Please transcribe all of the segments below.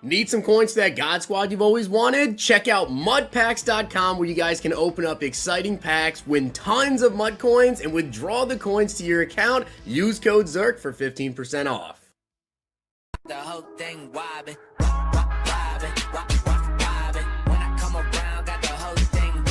Need some coins to that God Squad you've always wanted? Check out mudpacks.com where you guys can open up exciting packs, win tons of mud coins, and withdraw the coins to your account. Use code ZERK for 15% off. The whole thing wobbin', wobbin'. When I come around, got the whole thing wobbin'.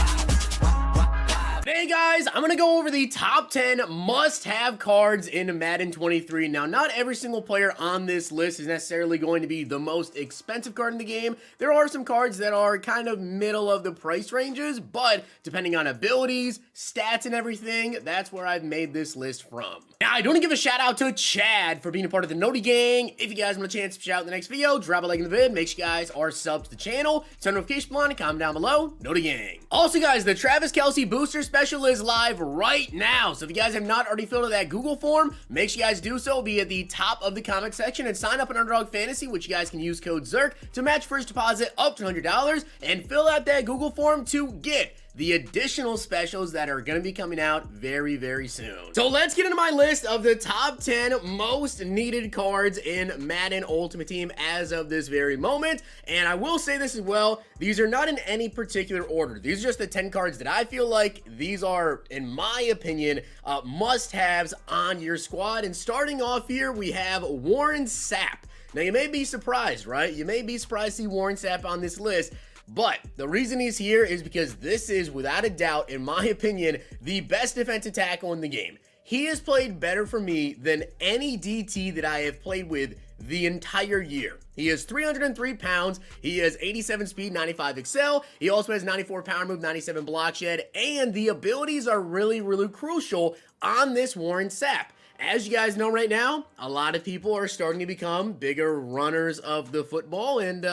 Hey guys, I'm going to go over the top 10 must-have cards in Madden 23. Now, not every single player on this list is necessarily going to be the most expensive card in the game. There are some cards that are kind of middle of the price ranges, but depending on abilities, stats, and everything, that's where I've made this list from. Now, I do want to give a shout out to Chad for being a part of the Noti Gang. If you guys want a chance to shout out in the next video, drop a like in the vid. Make sure you guys are subs to the channel. Turn notification bell on and comment down below. Noti Gang. Also, guys, the Travis Kelce Booster Special is live right now. So if you guys have not already filled out that Google form, make sure you guys do so. It'll be at the top of the comment section and sign up in Underdog Fantasy, which you guys can use code ZERK to match first deposit up to $100 and fill out that Google form to get the additional specials that are going to be coming out very, very soon. So let's get into my list of the top 10 most needed cards in Madden Ultimate Team as of this very moment. And I will say this as well, these are not in any particular order. These are just the 10 cards that I feel like these are, in my opinion, must-haves on your squad. And starting off here, we have Warren Sapp. Now, you may be surprised, right? You may be surprised to see Warren Sapp on this list. But the reason he's here is because this is, without a doubt, in my opinion, the best defensive tackle in the game. He has played better for me than any DT that I have played with the entire year. He is 303 pounds. He has 87 speed, 95 excel. He also has 94 power move, 97 block shed, and the abilities are really, really crucial on this Warren Sapp. As you guys know right now, a lot of people are starting to become bigger runners of the football, and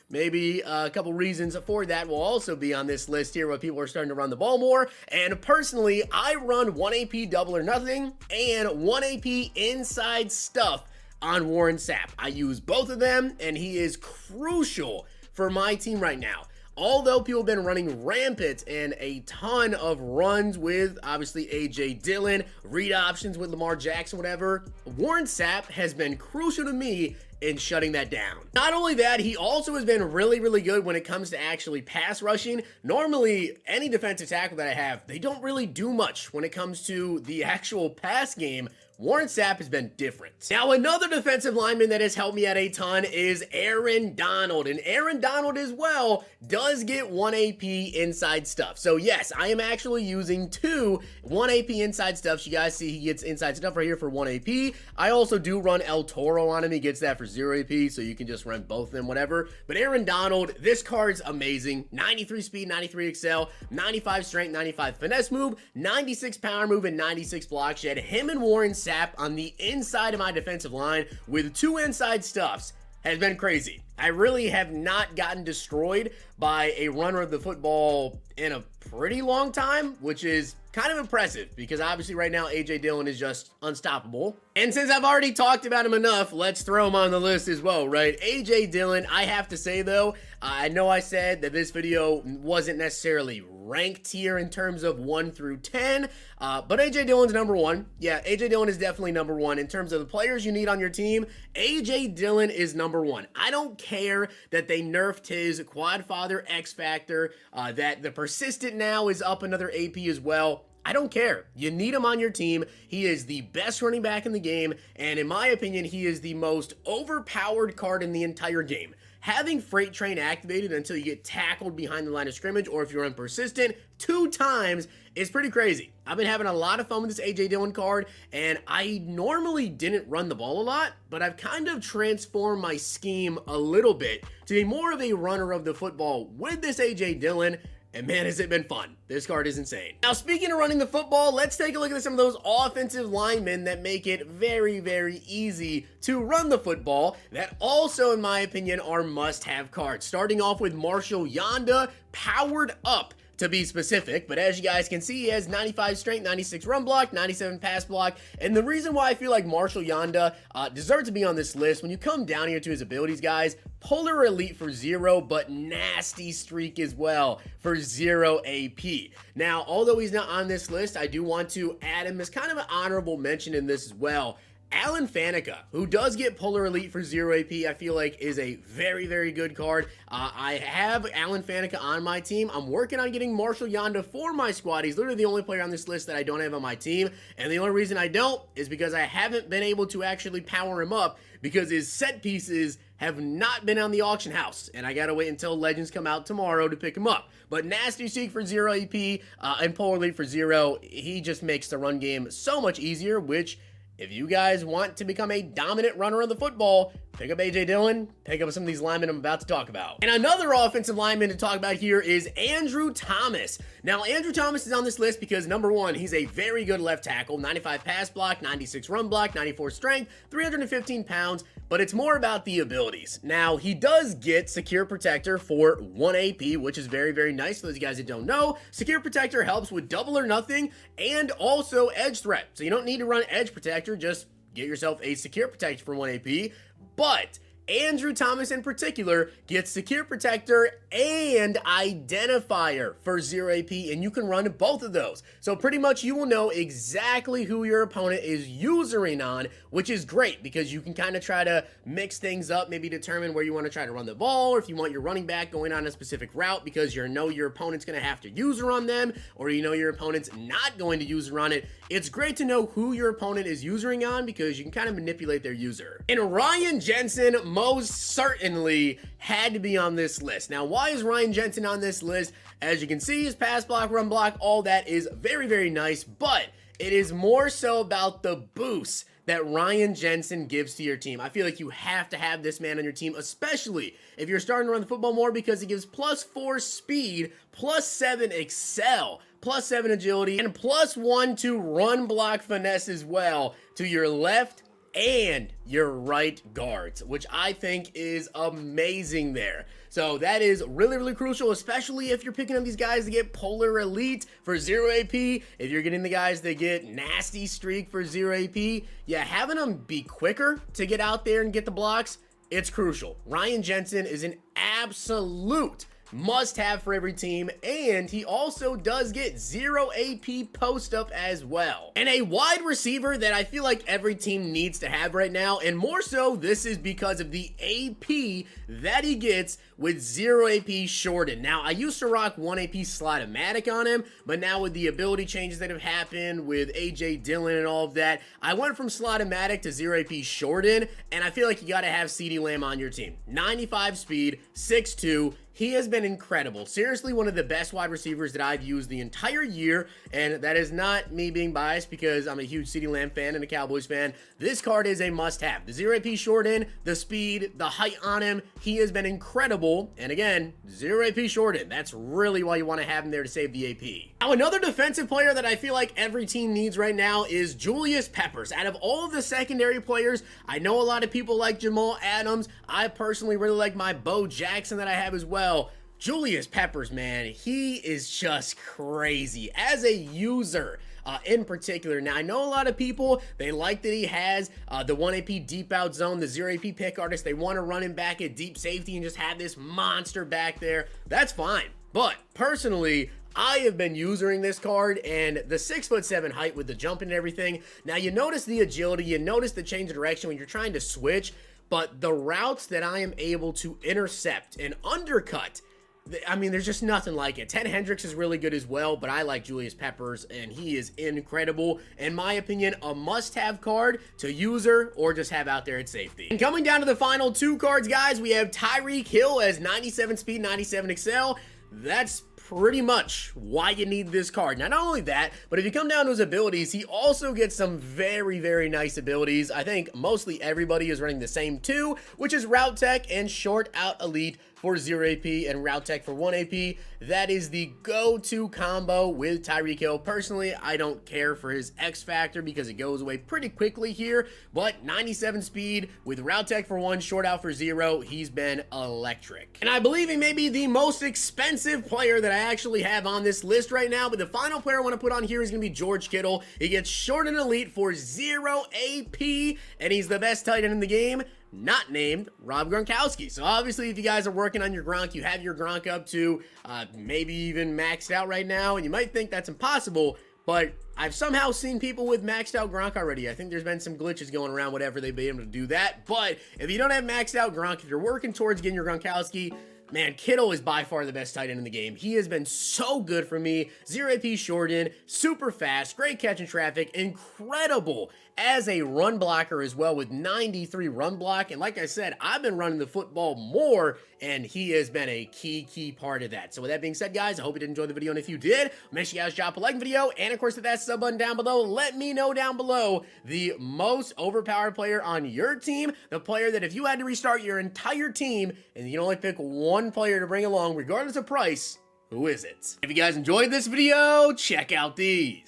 maybe a couple reasons for that will also be on this list here where people are starting to run the ball more. And personally, I run 1 AP double or nothing and 1 AP inside stuff on Warren Sapp. I use both of them, and he is crucial for my team right now. Although people have been running rampant and a ton of runs with, obviously, AJ Dillon, read options with Lamar Jackson, whatever, Warren Sapp has been crucial to me in shutting that down. Not only that, he also has been really, really good when it comes to actually pass rushing. Normally, any defensive tackle that I have, they don't really do much when it comes to the actual pass game. Warren Sapp has been different. Now, another defensive lineman that has helped me out a ton is Aaron Donald. And Aaron Donald as well does get 1 AP inside stuff. So yes, I am actually using 2 1 AP inside stuffs. You guys see he gets inside stuff right here for 1 AP. I also do run El Toro on him. He gets that for 0 AP, so you can just run both of them, whatever. But Aaron Donald, this card's amazing. 93 speed, 93 excel, 95 strength, 95 finesse move, 96 power move, and 96 block shed. Him and Warren Sapp on the inside of my defensive line with 2 inside stuffs has been crazy. I really have not gotten destroyed by a runner of the football in a pretty long time, which is kind of impressive because obviously right now AJ Dillon is just unstoppable. And since I've already talked about him enough, let's throw him on the list as well, right? AJ Dillon, I have to say though, I know I said that this video wasn't necessarily ranked here in terms of 1 through 10, but AJ Dillon's number 1. Yeah, AJ Dillon is definitely number 1. In terms of the players you need on your team, AJ Dillon is number 1. I don't care that they nerfed his quad father X Factor, that the persistent now is up another AP as well. I don't care. You need him on your team. He is the best running back in the game, and in my opinion, he is the most overpowered card in the entire game. Having Freight Train activated until you get tackled behind the line of scrimmage, or if you're unpersistent, 2 times is pretty crazy. I've been having a lot of fun with this AJ Dillon card, and I normally didn't run the ball a lot, but I've kind of transformed my scheme a little bit to be more of a runner of the football with this AJ Dillon. And man, has it been fun. This card is insane. Now, speaking of running the football, let's take a look at some of those offensive linemen that make it very, very easy to run the football that also, in my opinion, are must-have cards. Starting off with Marshall Yanda, powered up to be specific, but as you guys can see, he has 95 strength, 96 run block, 97 pass block, and the reason why I feel like Marshall Yanda deserves to be on this list, when you come down here to his abilities, guys, Polar Elite for 0, but Nasty Streak as well for 0 AP. Now, although he's not on this list, I do want to add him as kind of an honorable mention in this as well. Alan Faneca, who does get Polar Elite for 0 AP, I feel like is a very, very good card. I have Alan Faneca on my team. I'm working on getting Marshall Yonda for my squad. He's literally the only player on this list that I don't have on my team, and the only reason I don't is because I haven't been able to actually power him up because his set pieces have not been on the auction house, and I gotta wait until Legends come out tomorrow to pick him up. But Nasty Seek for 0 AP and Polar Elite for 0, he just makes the run game so much easier, which if you guys want to become a dominant runner of the football, pick up A.J. Dillon, pick up some of these linemen I'm about to talk about. And another offensive lineman to talk about here is Andrew Thomas. Now, Andrew Thomas is on this list because, number one, he's a very good left tackle, 95 pass block, 96 run block, 94 strength, 315 pounds, but it's more about the abilities. Now, he does get Secure Protector for 1 AP, which is very, very nice. For those of you guys that don't know, Secure Protector helps with double or nothing and also edge threat. So you don't need to run Edge Protector, just get yourself a Secure Protector for 1 AP. But Andrew Thomas in particular gets Secure Protector and Identifier for 0 AP, and you can run both of those. So pretty much you will know exactly who your opponent is usering on, which is great because you can kind of try to mix things up, maybe determine where you want to try to run the ball, or if you want your running back going on a specific route because you know your opponent's going to have to user on them, or you know your opponent's not going to user on it. It's great to know who your opponent is usering on because you can kind of manipulate their user. And Ryan Jensen most certainly had to be on this list. Now, why is Ryan Jensen on this list? As you can see, his pass block, run block, all that is very, very nice, but it is more so about the boost that Ryan Jensen gives to your team. I feel like you have to have this man on your team, especially if you're starting to run the football more, because he gives +4 speed, +7 excel, +7 agility, and +1 to run block finesse as well to your left and your right guards, which I think is amazing there. So that is really, really crucial, especially if you're picking up these guys to get Polar Elite for 0 AP. If you're getting the guys that get Nasty Streak for 0 AP, yeah, having them be quicker to get out there and get the blocks, it's crucial. Ryan Jensen is an absolute must-have for every team, and he also does get 0 AP post-up as well. And a wide receiver that I feel like every team needs to have right now, and more so, this is because of the AP that he gets with 0 AP shortened. Now, I used to rock 1 AP Slide-O-Matic on him, but now with the ability changes that have happened with A.J. Dillon and all of that, I went from Slide-O-Matic to 0 AP shortened, and I feel like you gotta have CeeDee Lamb on your team. 95 speed, 6'2", he has been incredible. Seriously, one of the best wide receivers that I've used the entire year, and that is not me being biased because I'm a huge CeeDee Lamb fan and a Cowboys fan. This card is a must-have. The 0 AP short end, the speed, the height on him, he has been incredible. And again, 0 AP short end. That's really why you want to have him there to save the AP. Now, another defensive player that I feel like every team needs right now is Julius Peppers. Out of all of the secondary players, I know a lot of people like Jamal Adams. I personally really like my Bo Jackson that I have as well. Julius Peppers, man, he is just crazy as a user. In particular. Now, I know a lot of people, they like that he has the 1 AP deep out zone, the 0 AP pick artist. They want to run him back at deep safety and just have this monster back there. That's fine. But personally, I have been using this card, and the 6'7" height with the jump and everything. Now, you notice the agility, you notice the change of direction when you're trying to switch, but the routes that I am able to intercept and undercut, I mean, there's just nothing like it. Ted Hendricks is really good as well, but I like Julius Peppers, and he is incredible. In my opinion, a must-have card to user or just have out there at safety. And coming down to the final two cards, guys, we have Tyreek Hill as 97 speed, 97 excel. That's pretty much why you need this card. Now, not only that, but if you come down to his abilities, he also gets some very, very nice abilities. I think mostly everybody is running the same two, which is Route Tech and Short Out Elite for 0 AP and Route Tech for 1 AP. That is the go-to combo with Tyreek Hill. Personally, I don't care for his X Factor because it goes away pretty quickly here, but 97 speed with Route Tech for 1, Short Out for 0, he's been electric. And I believe he may be the most expensive player that I actually have on this list right now, but the final player I want to put on here is going to be George Kittle. He gets Short and Elite for 0 AP, and he's the best tight end in the game, not named Rob Gronkowski. So obviously, if you guys are working on your Gronk, you have your Gronk up to maybe even maxed out right now, and you might think that's impossible, But I've somehow seen people with maxed out Gronk already. I think there's been some glitches going around, whatever, they've been able to do that. But if you don't have maxed out Gronk, if you're working towards getting your Gronkowski, man, Kittle is by far the best tight end in the game. He has been so good for me. 0 AP shortened, super fast, great catch in traffic, incredible as a run blocker as well with 93 run block. And like I said, I've been running the football more, and he has been a key part of that. So with that being said, guys, I hope you did enjoy the video. And if you did, make sure you guys drop a like video. And of course, hit that sub button down below. Let me know down below the most overpowered player on your team. The player that if you had to restart your entire team and you can only pick one player to bring along, regardless of price, who is it? If you guys enjoyed this video, check out these.